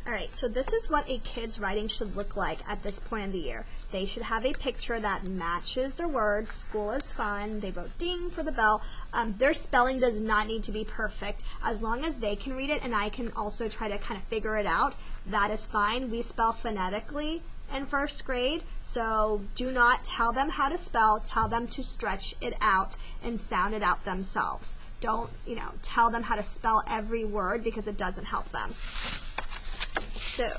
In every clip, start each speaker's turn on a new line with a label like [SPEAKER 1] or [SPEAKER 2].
[SPEAKER 1] Alright, so this is what a kid's writing should look like at this point in the year. They should have a picture that matches their words. School is fun. They wrote ding for the bell. Their spelling does not need to be perfect. As long as they can read it and I can also try to kind of figure it out, that is fine. We spell phonetically in first grade, so do not tell them how to spell. Tell them to stretch it out and sound it out themselves. Don't, tell them how to spell every word because it doesn't help them. So,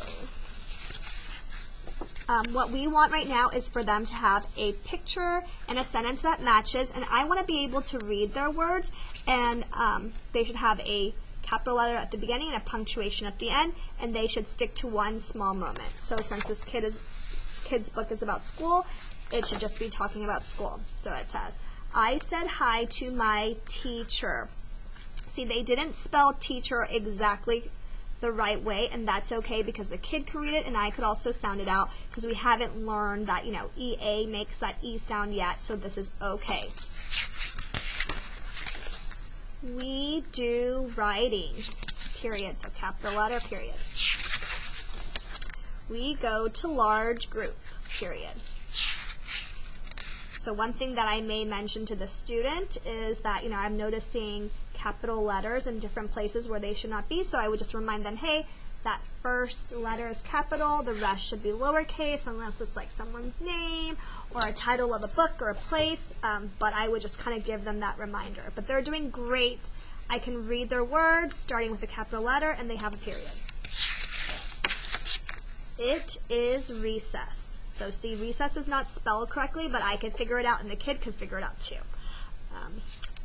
[SPEAKER 1] what we want right now is for them to have a picture and a sentence that matches, and I want to be able to read their words, and they should have a capital letter at the beginning and a punctuation at the end, and they should stick to one small moment. So since this kid's book is about school, it should just be talking about school. So it says, I said hi to my teacher. See, they didn't spell teacher exactly the right way, and that's okay because the kid could read it and I could also sound it out because we haven't learned that, EA makes that E sound yet, so this is okay. We do writing, period, so capital letter, period. We go to large group, period. So one thing that I may mention to the student is that, I'm noticing capital letters in different places where they should not be, so I would just remind them, hey, that first letter is capital, the rest should be lowercase unless it's like someone's name or a title of a book or a place, but I would just kind of give them that reminder. But they're doing great. I can read their words starting with a capital letter and they have a period. It is recess. So see, recess is not spelled correctly, but I can figure it out and the kid can figure it out too.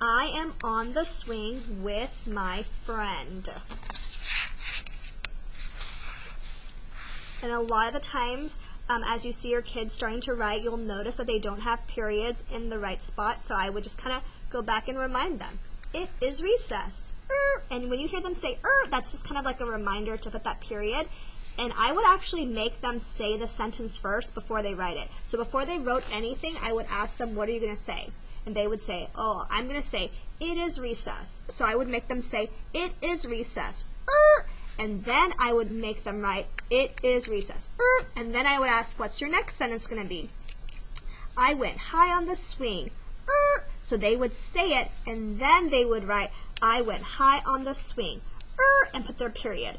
[SPEAKER 1] I am on the swing with my friend. And a lot of the times, as you see your kids starting to write, you'll notice that they don't have periods in the right spot, so I would just kind of go back and remind them. It is recess. And when you hear them say, that's just kind of like a reminder to put that period. And I would actually make them say the sentence first before they write it. So before they wrote anything, I would ask them, what are you going to say? And they would say, oh, I'm going to say, it is recess. So I would make them say, it is recess. And then I would make them write, it is recess. And then I would ask, what's your next sentence going to be? I went high on the swing. So they would say it, and then they would write, I went high on the swing. And put their period.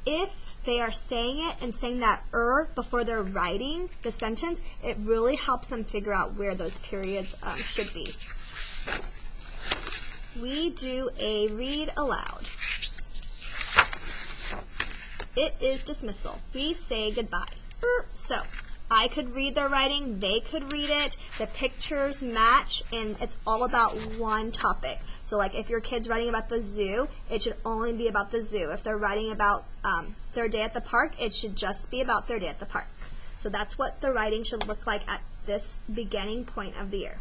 [SPEAKER 1] If they are saying it and saying that before they're writing the sentence, it really helps them figure out where those periods should be. We do a read aloud. It is dismissal. We say goodbye. So I could read their writing, they could read it, the pictures match, and it's all about one topic. So like if your kid's writing about the zoo, it should only be about the zoo. If they're writing about their day at the park, it should just be about their day at the park. So that's what the writing should look like at this beginning point of the year.